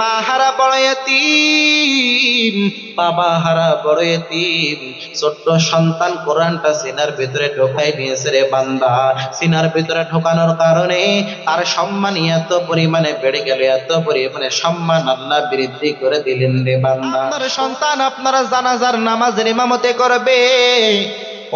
মা হারা বড় এতিম, বাবা হারা বড় এতিম। ছোট্ট সন্তান কোরআনটা সিনার ভিতরে ঢোকাই নিয়েছে রে বান্দা। সিনার ভিতরে ঢোকানোর কারণে তার সম্মান এত পরিমাণে বেড়ে গেল, এত পরিমাণে সম্মান আল্লাহ বৃদ্ধি করে দিলেন রে বান্দা। আপনার সন্তান আপনারা জানাজার নামাজের ইমামতি করবে।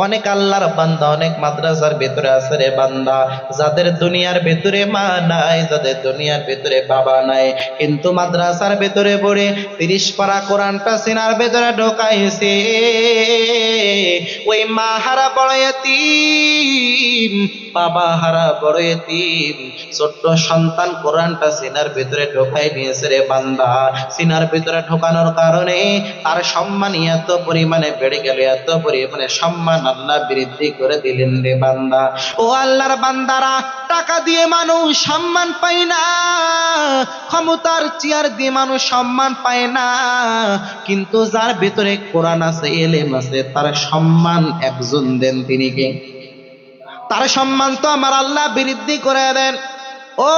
অনেক আল্লাহর বান্দা অনেক মাদ্রাসার ভিতরে আছে রে বান্দা, যাদের দুনিয়ার ভিতরে মা নাই, যাদের দুনিয়ার ভিতরে বাবা নাই, কিন্তু মাদ্রাসার ভিতরে পড়ে 30 পারা কোরআনটা সিনার ভিতরে ঢোকাইছে। ওই মা হারা বড় এতিম, বাবা হারা বড় এতিম। ছোট্ট সন্তান কোরআনটা সিনার ভিতরে ঢোকাই নিয়েছে রে বান্দা। সিনার ভিতরে ঢোকানোর কারণে তার সম্মান এত পরিমাণে বেড়ে গেল, এত পরিমাণে সম্মান আল্লাহ বৃদ্ধি করে দিলেন রে বান্দা। ও আল্লাহর বান্দারা, টাকা দিয়ে মানুষ সম্মান পায় না, ক্ষমতার চেয়ার দিয়ে মানুষ সম্মান পায় না, কিন্তু যার ভিতরে কোরআন আছে, এলেম আছে, তার সম্মান একজন দেন, তিনি কে? তার সম্মান তো আমার আল্লাহ বৃদ্ধি করে দেন। ও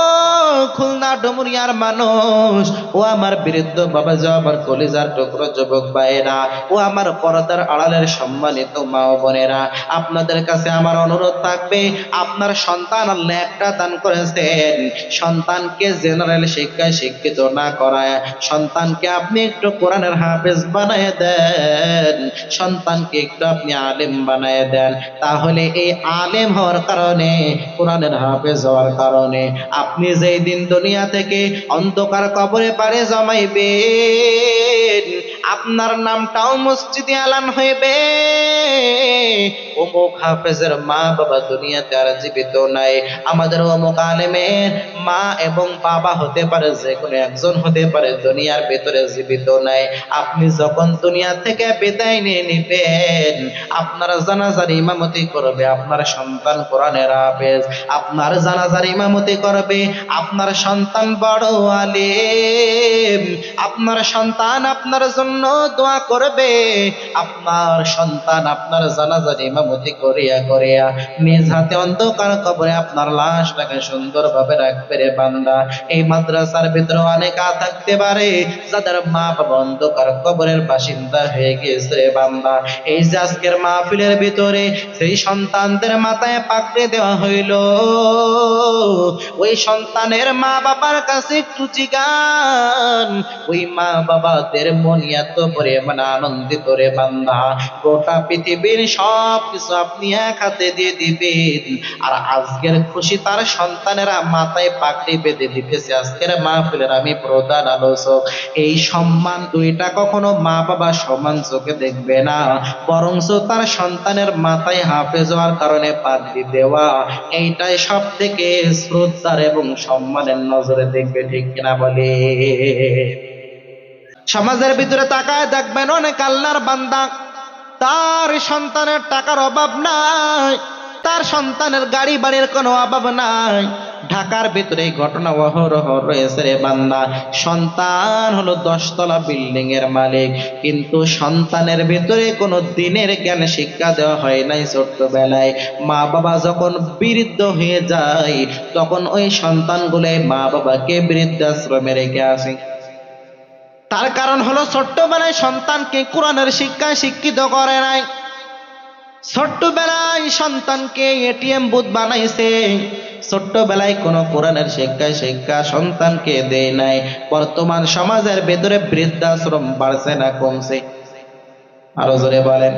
খুলনা ডুমুরিয়ার মানুষ, ও আমার বৃদ্ধ বাবা, যা আমার কলিজার টুকরো যুবক ভাইয়েরা, ও আমার পর্দার আড়ালের সম্মানিত মা ও বোনেরা, আপনাদের কাছে আমার অনুরোধ থাকবে, আপনার সন্তান আল্লাহ একটা দান করেছেন, সন্তানকে জেনারেল শিক্ষায় শিক্ষিত না করায় সন্তানকে আপনি একটু কোরআনের হাফেজ বানায় দেন, সন্তানকে একটু আপনি আলেম বানায় দেন। তাহলে এই আলেম হওয়ার কারণে, কোরআনের হাফেজ হওয়ার কারণে আপনি যেই দিন দুনিয়া থেকে অন্ধকার কবরে পারে জমাইবেন, আপনার নামটাও মসজিদে এলান হইবে। অমুক হাফেজের মা বাবা দুনিয়াতে আর জীবিত নাই, আমাদের অমুক আলেমের মা এবং বাবা হতে পারে, যে কোনো একজন হতে পারে, দুনিয়ার ভেতরে জীবিত নাই। আপনি যখন দুনিয়া থেকে বিদায় নিয়ে নিবেন, আপনার জানাজার ইমামতি করবে আপনার সন্তান কোরআনের হাফেজ, আপনার জানাজার ইমামতি করবে আপনার সন্তান বড় আলেম, আপনার সন্তান আপনার জন্য দোয়া করবে, আপনার সন্তান আপনার জানাজার ইমামতি করিয়া করিয়া নিজ হাতে অন্ধকার কবরে আপনার লাশটাকে সুন্দরভাবে রাখবে রে বান্দা। এই মাদ্রাসার ভিতরে অনেকা থাকতে পারে যাদের মা বাবা অন্ধকার কবরের বাসিন্দা হয়ে গেছে রে বান্দা। এই যে আজকের মাহফিলের ভিতরে সেই সন্তানদের মাথায় পাকড়ে দেওয়া হইল, ওই সন্তানের মা বাবার কাছে একটু জিগান, ওই মা বাবাদের মন এত পরিমাণে আনন্দিত রে বান্দা, গোটা পৃথিবীর সব কিছু আপনি এক হাতে দিয়ে দিবেন, আর আজকের খুশি তার সন্তানেরা মাথায় পাকড়ি বেঁধে দিতেছে। আজকের মাহফিলের আমি প্রধান আলোচক। এই সম্মান দুইটা কখনো মা বাবা সমান চোখে দেখবে না, বরঞ্চ তার সন্তানের মাথায় হাফেজ হওয়ার কারণে পাগড়ি দেওয়া, এইটাই সব থেকে শ্রদ্ধার এবং সম্মানের নজরে দেখবে, ঠিক কিনা বলে? সমাজের ভিতরে তাকায় দেখবেন অনেক আল্লাহর বান্দা, তার সন্তানের টাকার অভাব নাই, তার সন্তানের গাড়ি বাড়ির কোনো অভাব নাই। ঢাকার ভিতরে এই ঘটনা অহরহ রয়েছে রে বান্দা, সন্তান হলো 10 তলা বিল্ডিং এর মালিক, কিন্তু সন্তানের ভিতরে কোনো দিনের জ্ঞান শিক্ষা দেওয়া হয় নাই। ছোট্টবেলায় মা বাবা যখন বৃদ্ধ হয়ে যায়, তখন ওই সন্তানগুলো মা বাবাকে বৃদ্ধাশ্রমে রেখে আসে। তার কারণ হলো ছোট্টবেলায় সন্তানকে কোরআনের শিক্ষায় শিক্ষিত করে নাই, ছোট্টবেলায় সন্তানকে এটিএম বুথ বানাইছে, ছোট্টবেলায় কোনো কোরআনের শিক্ষা সন্তানকে দেয় নাই। বর্তমান সমাজের ভেতরে বৃদ্ধাশ্রম বাড়ছে না কমছে? আরো জোরে বলেন।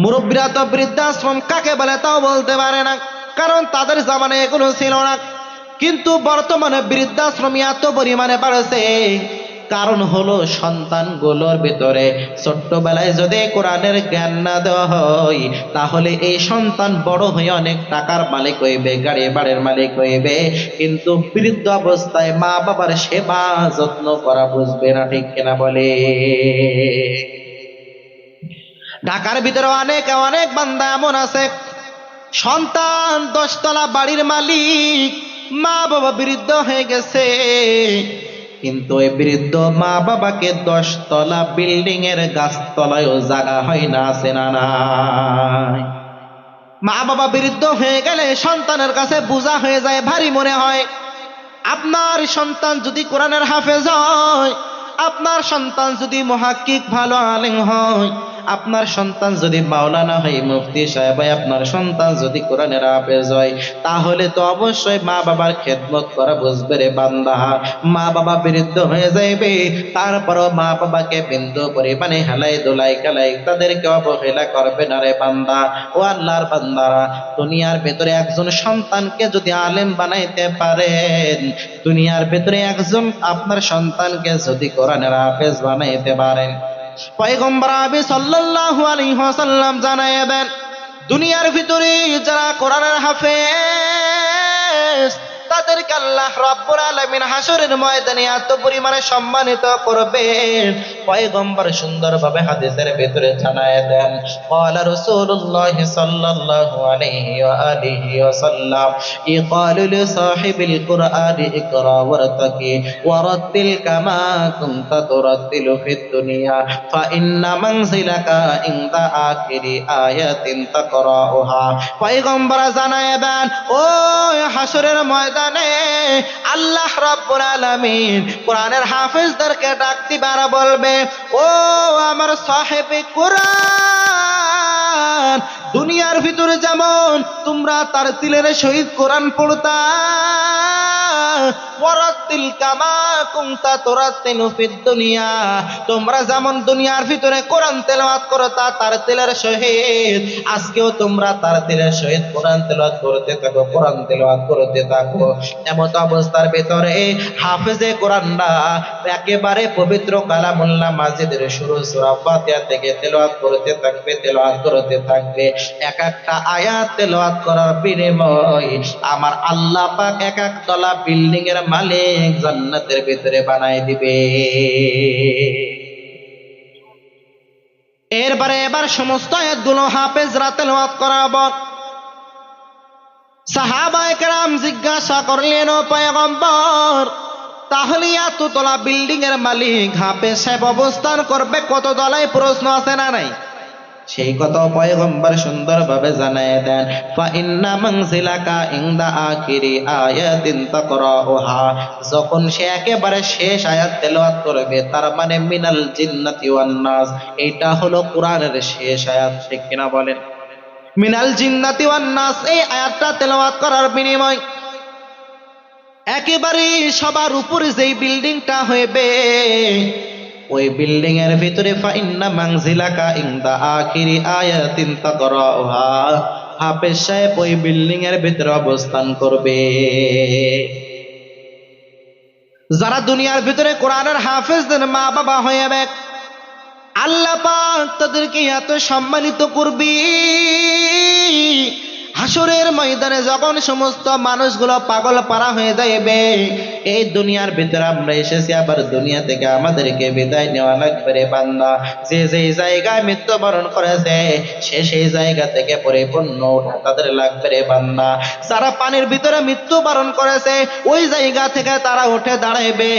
মুরব্বীরা তো বৃদ্ধাশ্রম কাকে বলে তাও বলতে পারে না, কারণ তাদের জামানায় এগুলো ছিল না। কিন্তু বর্তমানে বৃদ্ধাশ্রম এত পরিমাণে বাড়ছে, কারণ হলো সন্তানগুলোর ভিতরে ছোট্টবেলায় যদি কোরআনের জ্ঞান না দেওয়া হয়, তাহলে এই সন্তান বড় হয়ে অনেক টাকার মালিক হইবে, গাড়ি বাড়ির মালিক হইবে, কিন্তু বৃদ্ধ অবস্থায় মা বাবার সেবা যত্ন করা বুঝবে না, ঠিক কিনা বলে? ঢাকার ভিতরে অনেক অনেক বান্দা এমন আছে, সন্তান 10 তলা বাড়ির মালিক, মা বাবা বৃদ্ধ হয়ে গেছে, কিন্তু এই বৃদ্ধ মা বাবাকে 10 তলা বিল্ডিং এর গাছতলায়ও জায়গা হয় না, আছে না নাই? মা বাবা বৃদ্ধ হয়ে গেলে সন্তানের কাছে বোঝা হয়ে যায়, ভারী মনে হয়। আপনার সন্তান যদি কোরআনের হাফেজ হয়, আপনার সন্তান যদি মুহাক্কিক ভালো আলেম হয়, আপনার সন্তান যদি মাওলানা হয়, মুফতি সাহেব হয়, আপনার সন্তান যদি কোরআনের হাফেজ হয়, তাহলে তো অবশ্যই মা বাবার খেদমত করা বুঝবে রে বান্দা। মা বাবা বিরুদ্ধ হয়ে যাইবে, তারপরও মা বাবাকে বিন্দু পরিমাণে হেলাই দোলাই কালাই তাদেরকে অবহেলা করবে না রে বান্দা। ও আল্লাহর বান্দারা, দুনিয়ার ভেতরে একজন সন্তানকে যদি আলেম বানাইতে পারেন, দুনিয়ার ভেতরে একজন আপনার সন্তানকে যদি কোরআনের হাফেজ বানাইতে পারেন, পয়গম্বর আরবি সাল্লাল্লাহু আলাইহি ওয়াসাল্লাম জানায় দেন, দুনিয়ার ভিতরে যারা কোরআনের হাফেজ তাদেরকে আল্লাহ রাব্বুল আলামিন হাসরের ময়দানে এত পরিমাণে সম্মানিত করবেন। পয়গম্বর সুন্দরভাবে হাদিসের ভিতরে জানায় দেন, ক্বালা রাসূলুল্লাহ সাল্লাল্লাহু আলাইহি ওয়া আলিহি ওয়াসাল্লাম, ইকালু লিসাহিবিল কুরআনি ইকরা ওয়ারতাকি ওয়ারাত্তিল কামা কুনতা তুরাত্তিলু ফিদ দুনিয়া ফা ইন্না মানজিলাকা ইনদা আখিরি আয়াতিন তাকরাউহা। পয়গম্বর জানায় দেন, ও হাসরের ময়দানে আল্লাহ রাব্বুল আলামিন কোরআনের হাফেজদেরকে ডাক দিবার বলবে, ও আমার সাহেবে কোরআন, দুনিয়ার ভিতরে যেমন তোমরা তার তিলের সহিত কোরআন পড়তা, ওয়ারাত্তিল কামা কুনতা তুরাত্তিলু ফিদ দুনিয়া, তোমরা যেমন দুনিয়ার ভিতরে কোরআন তেলাওয়াত করতা তার তিলের সহিত, আজকেও তোমরা তার তিলের সহিত কোরআন তেলাওয়াত করতে থাকো, কোরআন তেলাওয়াত করতে থাকো। এমত অবস্থার ভিতরে হাফেজে কোরআনরা একেবারে পবিত্র কালামুল্লাহ মাজিদের শুরু সূরা ফাতিহা থেকে তেলাওয়াত করতে থাকবে, তেলাওয়াত করতে থাকবে। এক একটা আয়াত তেলাওয়াত করার বিনিময়ে আমার আল্লাহ পাক এক একতলা বিল্ডিং এর মালিক জান্নাতের ভিতরে বানায় দিবে। এরপরে এবার সমস্ত আয়াতগুলো হাফেজরা তেলাওয়াত করাবো। সাহাবায়ে কেরাম জিজ্ঞাসা করলেন, ও পয়গম্বর, তাহলে এততলা বিল্ডিং এর মালিক হাফেজ সাহেব অবস্থান করবে কত তলায়? প্রশ্ন আছে না নাই? সেই কথা পয়গম্বর সুন্দরভাবে জানায় দেন, ফা ইন্না মানজিলাকা ইনদা আখিরি আয়াতিন তাকরাউহা, যখন সে একেবারে শেষ আয়াত তেলাওয়াত করবে, তার মানে মিনাল জিন্নাতি ওয়ান নাস, এটা হলো কোরআনের শেষ আয়াত। ঠিক কিনা বলেন? মিনাল জিন্নাতি ওয়ান নাস, এই আয়াতটা তেলাওয়াত করার বিনিময় একেবারে সবার উপরে যেই বিল্ডিংটা হইবে, ওই বিল্ডিং এর ভিতরে ফা ইন্না মানজিলাকা ইনদা আখিরি আয়াতিন তাকরাউহা, হাফেজ সাহেব ওই বিল্ডিং এর ভিতরে অবস্থান করবে। যারা দুনিয়ার ভিতরে কোরআনের হাফেজদের মা বাবা হয়ে যাবে, আল্লাহ পাক তাদেরকে এত সম্মানিত করবে, হাসরের ময়দানে যখন সমস্ত মানুষগুলো পাগল পারা হয়ে যাইবে, এই দুনিয়ার ভিতরে আমরা এসেছি, আবার দুনিয়া থেকে আমাদেরকে বিদায় নেওয়া লাগবে রে বান্দা। যে যেই জায়গায় মৃত্যুবরণ করেছে সে সেই জায়গা থেকে পরিপূর্ণ তাদের লাগবে রে বান্দা। যারা পানির ভিতরে মৃত্যুবরণ করেছে ওই জায়গা থেকে তারা উঠে দাঁড়াইবে,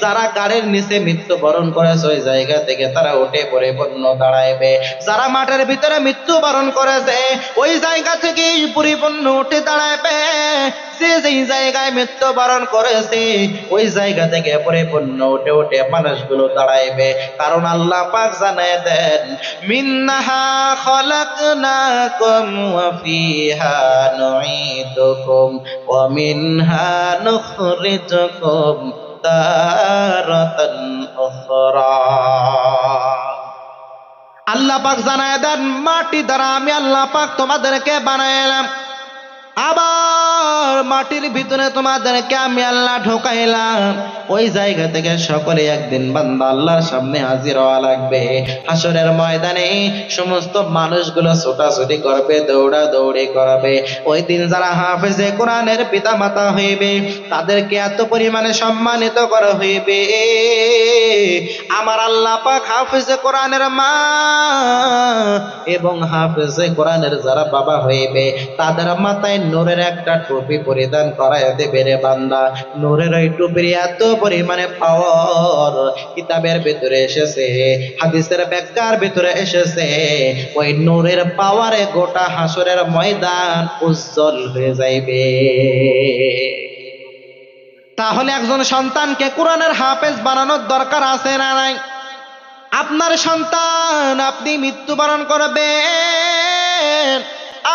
যারা গাড়ির নিচে মৃত্যুবরণ করেছে ওই জায়গা থেকে তারা উঠে পরিপূর্ণ দাঁড়াইবে, যারা মাঠের ভিতরে মৃত্যুবরণ করেছে ওই জায়গা থেকে পরিপূর্ণ উঠে দাঁড়াবে, যে যেই জায়গায় মৃত্যুবরণ করেছে ওই জায়গা থেকে পরিপূর্ণ উঠে উঠে মানুষগুলো দাঁড়াইবে। কারণ আল্লাহ পাক জানায় দেন, মিনহা খলাকনাকুম ওয়া ফিহা নুঈদুকুম ওয়া মিনহা নুখরিজুকুম তারাতান উখরা। আল্লাহ পাক জানায় দেন, মাটি দ্বারা আমি আল্লাহ পাক তোমাদেরকে বানাইলাম, আবার মাটির ভিতরে তোমাদেরকে আমি আল্লাহ ঢোকাইলাম। ওই জায়গা থেকে সকলে একদিন বান্দা আল্লাহর সামনে হাজির হওয়া লাগবে। হাসরের ময়দানে সমস্ত মানুষগুলো ছোটাছুটি করবে, দৌড়া দৌড়ি করবে। ওই দিন যারা হাফেজে কোরআনের পিতা মাতা হইবে তাদেরকে এত পরিমাণে সম্মানিত করা হইবে, আমার আল্লাহ পাক হাফেজে কোরআনের মা এবং হাফেজে কোরআনের যারা বাবা হইবে তাদের মাথায় নূরের একটা টুপি পরিধান করায় দেবে রে বান্দা। নূরের ওই টুপির এত পরিমাণে পাওয়ার কিতাবের ভিতরে এসেছে, হাদিসের ব্যাখ্যার ভিতরে এসেছে, ওই নূরের পাওয়ারে গোটা হাসরের ময়দান উজ্জ্বল হয়ে যাইবে। তাহলে একজন সন্তানকে কোরআনের হাফেজ বানানোর দরকার আছে না নাই? আপনার সন্তান আপনি মৃত্যুবরণ করবেন,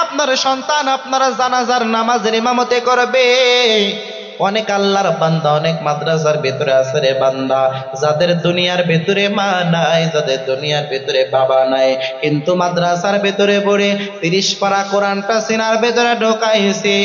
আপনার সন্তান আপনার জানাজার নামাজের ইমামতি করবে। অনেক আল্লাহর বান্দা অনেক মাদ্রাসার ভিতরে আছে রে বান্দা, যাদের দুনিয়ার ভিতরে মা নাই, যাদের দুনিয়ার ভিতরে বাবা নাই, কিন্তু মাদ্রাসার ভিতরে পড়ে 30 পারা কোরআনটা সিনার ভিতরে ঢোকাইছে।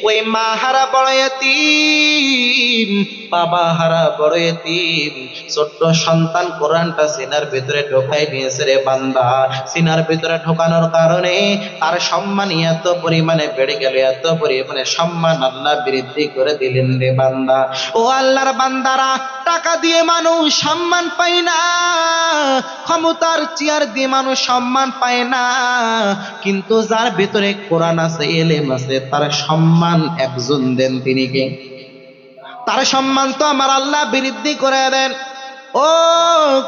ওই মা হারা বড় এতিম, বাবা হারা বড় এতিম, ছোট্ট সন্তান কোরআনটা সিনার ভিতরে ঢোকাই নিয়েছে রে বান্দা। সিনার ভিতরে ঢোকানোর কারণে তার সম্মান এত পরিমাণে বেড়ে গেল, এত পরিমাণে সম্মান আল্লাহ বৃদ্ধি করে দিলেন রে বান্দা। ও আল্লাহর বান্দারা, টাকা দিয়ে মানুষ সম্মান পায় না, ক্ষমতার চেয়ার দিয়ে মানুষ সম্মান পায় না, কিন্তু যার ভিতরে কোরআন আছে, এলেম আছে, তার সম্মান একজন দেন, তিনি কে? তার সম্মান তো আমার আল্লাহ বৃদ্ধি করে দেন। ও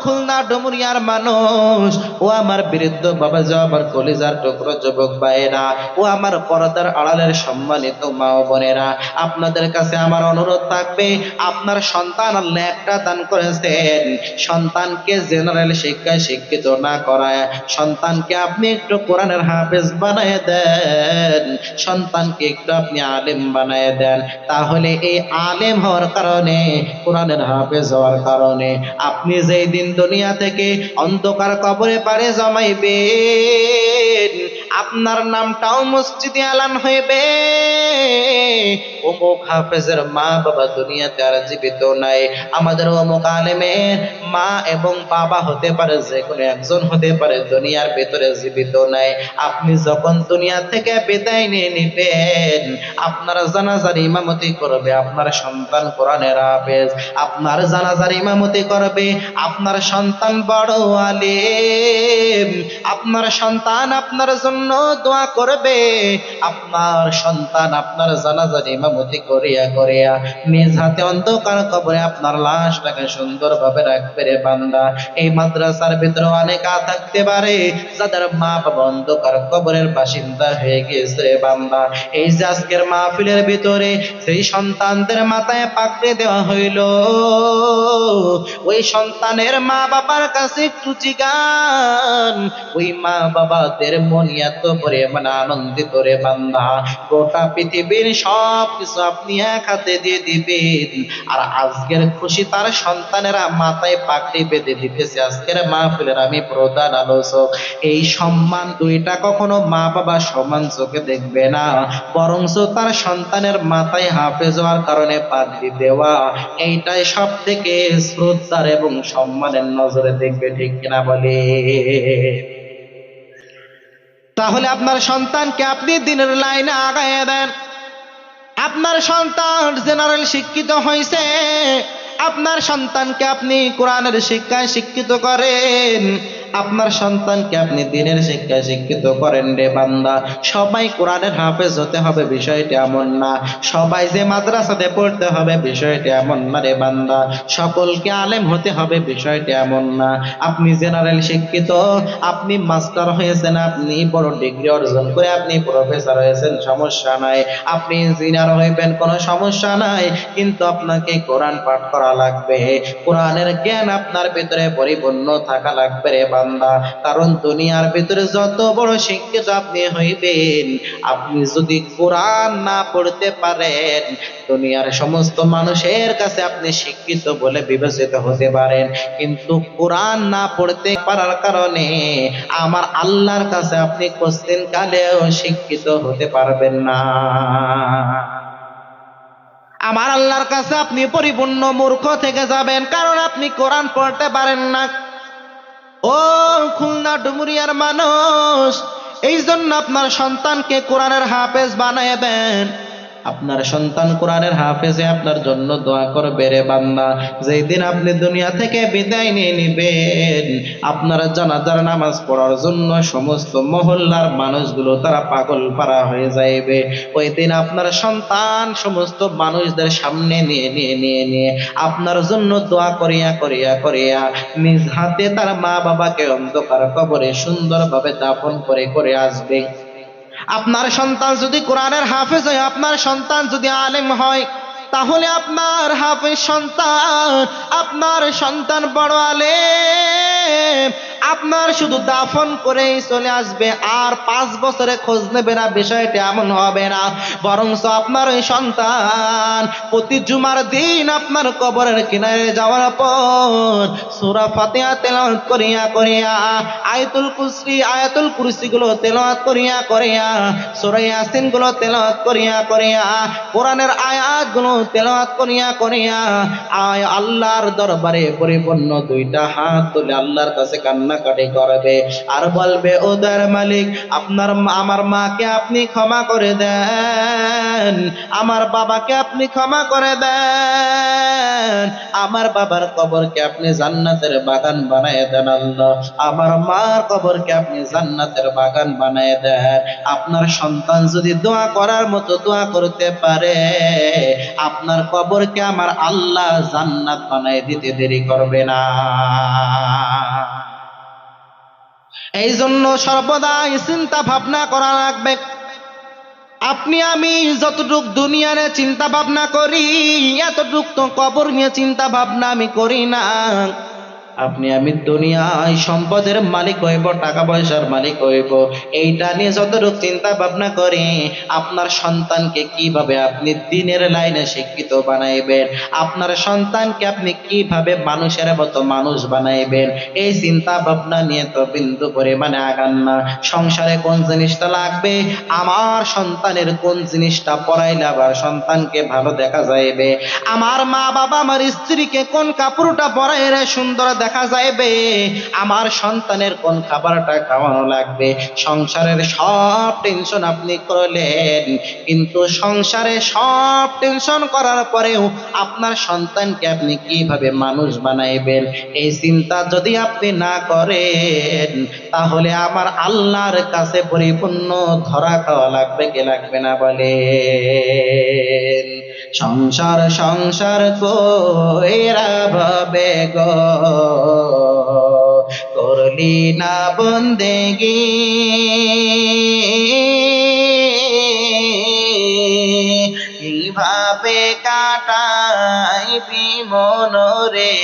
খুলনা ডুমুরিয়ার মানুষ, ও আমার বৃদ্ধ বাবা, আমার কলিজার টুকরো যুবক ভাইয়েরা, ও আমার পর্দার আড়ালের সম্মানিত মা ও বোনেরা, আপনাদের কাছে আমার অনুরোধ থাকবে, আপনার সন্তান আল্লাহ একটা দান করেছেন, সন্তানকে জেনারেল শিক্ষায় শিক্ষিত না করায় সন্তানকে আপনি একটু কোরআনের হাফেজ বানায় দেন, সন্তানকে একটু আপনি আলেম বানায় দেন। তাহলে এই আলেম হওয়ার কারণে, কোরআনের হাফেজ হওয়ার কারণে আপনি যেই দিন দুনিয়া থেকে অন্ধকার কবরে পারে জমাইবেন, আপনার নামটাও মসজিদে আলান হইবে। অমুক হাফেজের মা বাবা দুনিয়াতে আর জীবিত নাই, আমাদের অমুক আলেমের মা এবং বাবা হতে পারে, যে কোনো একজন হতে পারে, দুনিয়ার ভেতরে জীবিত নাই। আপনি যখন দুনিয়া থেকে বিদায় নিয়ে নিবেন, আপনার জানাজার ইমামতি করবে আপনার সন্তান কোরআনের হাফেজ, আপনার জানাজার ইমামতি করবে আপনার সন্তান বড় আলেম, আপনার সন্তান আপনার জন্য দোয়া করবে, আপনার সন্তান আপনার জানাজার ইমামতি করিয়া করিয়া নিজ হাতে অন্ধকার কবরে আপনার লাশটাকে সুন্দরভাবে রাখবে রে বান্দা। এই মাদ্রাসার ভিতরে অনেকা থাকতে পারে যাদের মা বাবা অন্ধকার কবরের বাসিন্দা হয়ে গেছে রে বান্দা। এই যে আজকের মাহফিলের ভিতরে সেই সন্তানদের মাথায় পাকড়ে দেওয়া হইল, ওই সন্তানের মা বাবার কাছে একটু জিগান, ওই মা বাবাদের মন এত পরিমাণে আনন্দিত রে বান্দা, গোটা পৃথিবীর সব কিছু আপনি এক হাতে দিয়ে দিবেন, আর আজকের খুশি তার সন্তানেরা মাথায় পাগড়ি বেঁধে দিতেছে। আজকের মাহফিলের আমি প্রধান আলোচক। এই সম্মান দুইটা কখনো মা বাবা সমান চোখে দেখবে না, বরঞ্চ তার সন্তানের মাথায় হাফেজ হওয়ার কারণে পাগড়ি দেওয়া, এইটাই সব থেকে শ্রদ্ধার এবং সম্মানের নজরে দেখবে, ঠিক কিনা বলে? তাহলে আপনার সন্তানকে আপনি দিনের লাইনে আগায় দেন। আপনার সন্তান জেনারেল শিক্ষিত হয়েছে, আপনার সন্তানকে আপনি কোরআনের শিক্ষায় শিক্ষিত করেন, আপনার সন্তানকে আপনি দিনের শিক্ষায় শিক্ষিত করেন রে বান্দা। সবাই কোরআনের হাফেজ হতে হবে বিষয়টি এমন না, সবাই যে মাদ্রাসাতে পড়তে হবে বিষয়টি এমন না রে বান্দা, সকলকে আলেম হতে হবে বিষয়টি এমন না। আপনি জেনারেল শিক্ষিত, আপনি মাস্টার হয়েছেন, আপনি বড় ডিগ্রি অর্জন করে আপনি প্রফেসর হয়েছেন, সমস্যা নাই, আপনি ইঞ্জিনিয়ার হইবেন, কোনো সমস্যা নাই, কিন্তু আপনাকে কোরআন পাঠ করা লাগবে, কোরআনের জ্ঞান আপনার ভিতরে পরিপূর্ণ থাকা লাগবে রে বান্দা। কারণ দুনিয়ার ভিতরে যত বড় শিক্ষিত আপনি হইবেন, আপনি যদি কোরআন না পড়তে পারেন, দুনিয়ার সমস্ত মানুষের কাছে আপনি শিক্ষিত বলে বিবেচিত হতে পারেন, কিন্তু কোরআন না পড়তে পারার কারণে আমার আল্লাহর কাছে আপনি কোশ্চিন কালেও শিক্ষিত হতে পারবেন না। আমার আল্লাহর কাছে আপনি পরিপূর্ণ মূর্খ থেকে যাবেন, কারণ আপনি কোরআন পড়তে পারেন না। ও খুলনা ডুমুরিয়ার মানুষ, এই জন্য আপনার সন্তানকে কোরআনের হাফেজ বানায় দেন। আপনার সন্তান কোরআনের হাফেজে আপনার জন্য দোয়া করবে রে বান্দা। যেই দিন আপনি দুনিয়া থেকে বিদায় নিয়ে নিবেন, আপনার জানাজার নামাজ পড়ার জন্য সমস্ত মহল্লার মানুষগুলো তারা পাগল পারা হয়ে যাইবে। ওই দিন আপনার সন্তান সমস্ত মানুষদের সামনে নিয়ে আপনার জন্য দোয়া করিয়া করিয়া করিয়া নিজ হাতে তার মা বাবাকে অন্ধকার কবরে সুন্দরভাবে দাফন করে করে আসবে। আপনার সন্তান যদি কোরআনের হাফেজ হয়, আপনার সন্তান যদি আলেম হয়, তাহলে আপনার হাফেজ সন্তান, আপনার সন্তান বড় আলেম, আপনার শুধু দাফন করেই চলে আসবে, আর 5 বছরে খোঁজ নেবে না, বিষয়টা এমন হবে না। বরঞ্চ আপনার ওই সন্তান প্রতি জুমার দিন আপনার কবরের কিনারে যাওয়ার পর সূরা ফাতিহা তেলাওয়াত করিয়া করিয়া, আয়াতুল কুরসি গুলো তেলাওয়াত করিয়া করিয়া, সূরা ইয়াসিন গুলো তেলাওয়াত করিয়া করিয়া, কোরআনের আয়াত গুলো তেলাওয়াত করিয়া করিয়া আল্লাহর দরবারে পরিপূর্ণ 2টা হাত তুলে আল্লাহর কাছে কান্নাকাটি করবে আর বলবে, ও দয়ার মালিক, আমার মাকে আপনি ক্ষমা করে দেন, আমার বাবাকে আপনি ক্ষমা করে দেন, আমার বাবার কবরকে আপনি জান্নাতের বাগান বানায় দেন আল্লাহ, আমার মার কবরকে আপনি জান্নাতের বাগান বানায় দেন। আপনার সন্তান যদি দোয়া করার মতো দোয়া করতে পারে, আপনার কবরকে আমার আল্লাহ জান্নাত বানায় দিতে দেরি করবে না। এই জন্য সর্বদাই চিন্তা ভাবনা করা লাগবে। আপনি আমি যতটুক দুনিয়া নিয়ে চিন্তা ভাবনা করি, এতটুক তো কবর নিয়ে চিন্তা ভাবনা আমি করি না। আপনি আমি দুনিয়ায় সম্পদের মালিক হইব, টাকা পয়সার মালিক হইব, এইটা নিয়ে যতটুকু চিন্তা ভাবনা করি, আপনার সন্তানকে কিভাবে আপনি দ্বীনের লাইনে শিক্ষিত বানাইবেন, আপনার সন্তানকে আপনি কিভাবে মানুষের মতো মানুষ বানাইবেন, এই চিন্তা ভাবনা নিয়ে তো বিন্দু পরিমাণে আগান না। সংসারে কোন জিনিসটা লাগবে, আমার সন্তানের কোন জিনিসটা পরাইলে আবার সন্তানকে ভালো দেখা যাইবে, আমার মা বাবা আমার স্ত্রীকে কোন কাপড়টা পরাইলে সুন্দর দেখা যাইবে, আমার সন্তানের কোন খাবারটা খাওয়ানো লাগবে, সংসারের সব টেনশন আপনি করলেন, কিন্তু সংসারে সব টেনশন করার পরেও আপনার সন্তানকে আপনি কিভাবে মানুষ বানাইবেন, এই চিন্তা যদি আপনি না করেন, তাহলে আমার আল্লাহর কাছে পরিপূর্ণ ধরা খাওয়া লাগবে কি লাগবে না বলেন? সংসার সংসার কইরা ভাবে গো, করলি না বন্দেগি, কিভাবে কাটাইবি মনরে,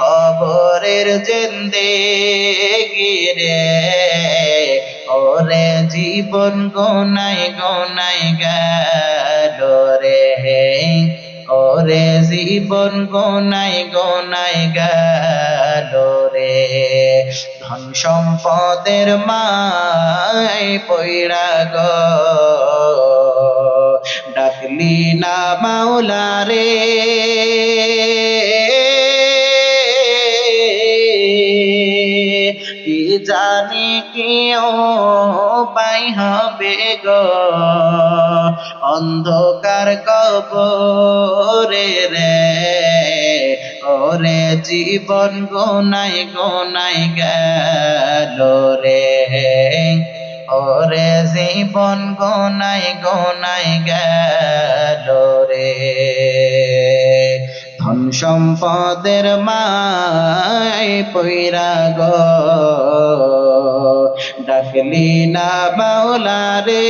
কবরের জিন্দেগি রে, ওরে জীবন গোনাই গোনাই গেল রে, ওরে জীবন গোনাই গোনাই গেল রে, ধন সম্পদের মাই পইড়া গো, ডাকলি না মাওলা রে, কি জানি কি উপায় হবে গো, অন্ধকার কবরে রে, ওরে জীবন গোনাই গোনাই গেল রে, ওরে জীবন গোনাই গোনাই গেল রে, ধন সম্পদের মাই পইরা গো, ডাকলি না মাওলা রে,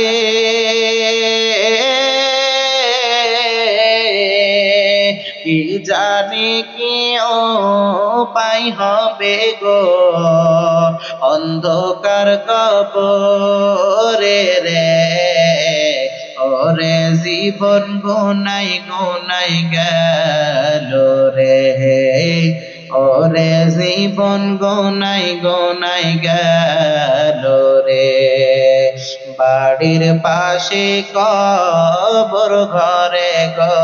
কি জানি কি উপায় হবে গো, অন্ধকার কবরে রে, ওরে জীবন গোনাই গোনাই গেল রে, ওরে জীবন গোনাই গোনাই গেল রে, বাড়ির পাশে কবর ঘরে গো,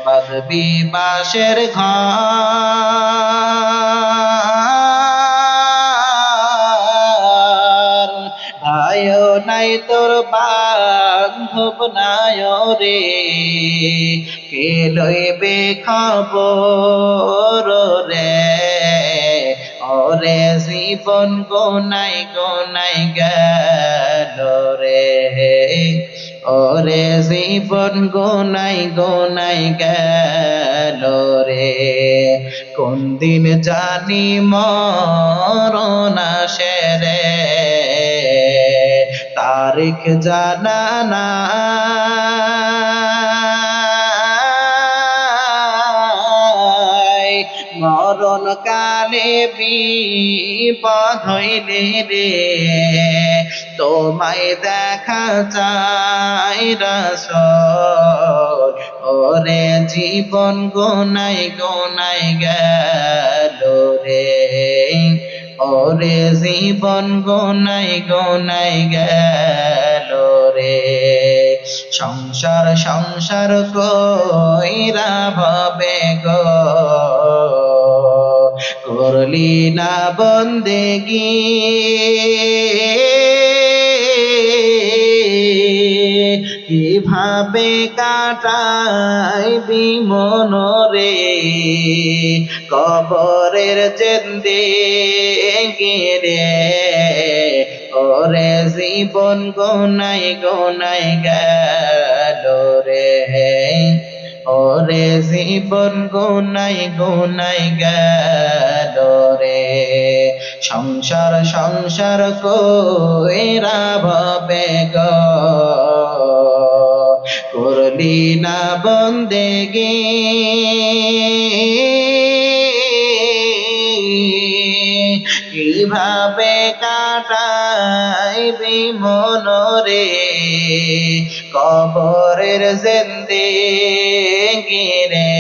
বাঁধবি বাঁশের ঘর, ভাইও নাই তোর বান্ধব নাই রে, কে লইবে খবর রে, ওরে জীবন গোনাই গোনাই গেল রে, ওরে জীবন গোনাই গোনাই গেল রে, কোন দিন জানি মরণ আসে রে, তারিখ জানা নাই, মরণ কালে বিপদ হইলে রে তোমায় দেখা চাই রাসূল ওরে জীবন গোনাই গোনাই গেল রে ওরে জীবন গোনাই গোনাই গেল রে সংসার সংসার কইরা ভবে গো করলি না বন্দেগি কিভাবে কাটাইবি মনরে কবরের জিন্দেগি রে ওরে জীবন গোনাই গোনাই গেল রে ওরে জীবন গোনাই গোনাই গেল রে সংসার সংসার কইরা ভবে গো করলি না বন্দেগি কিভাবে কাটাইবি মনরে কবরের জিন্দেগি রে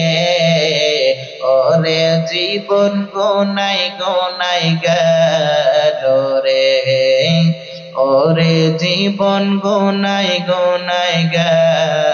ওরে জীবন গোনাই গোনাই গেল রে ওরে জীবন গোনাই গোনাই গেল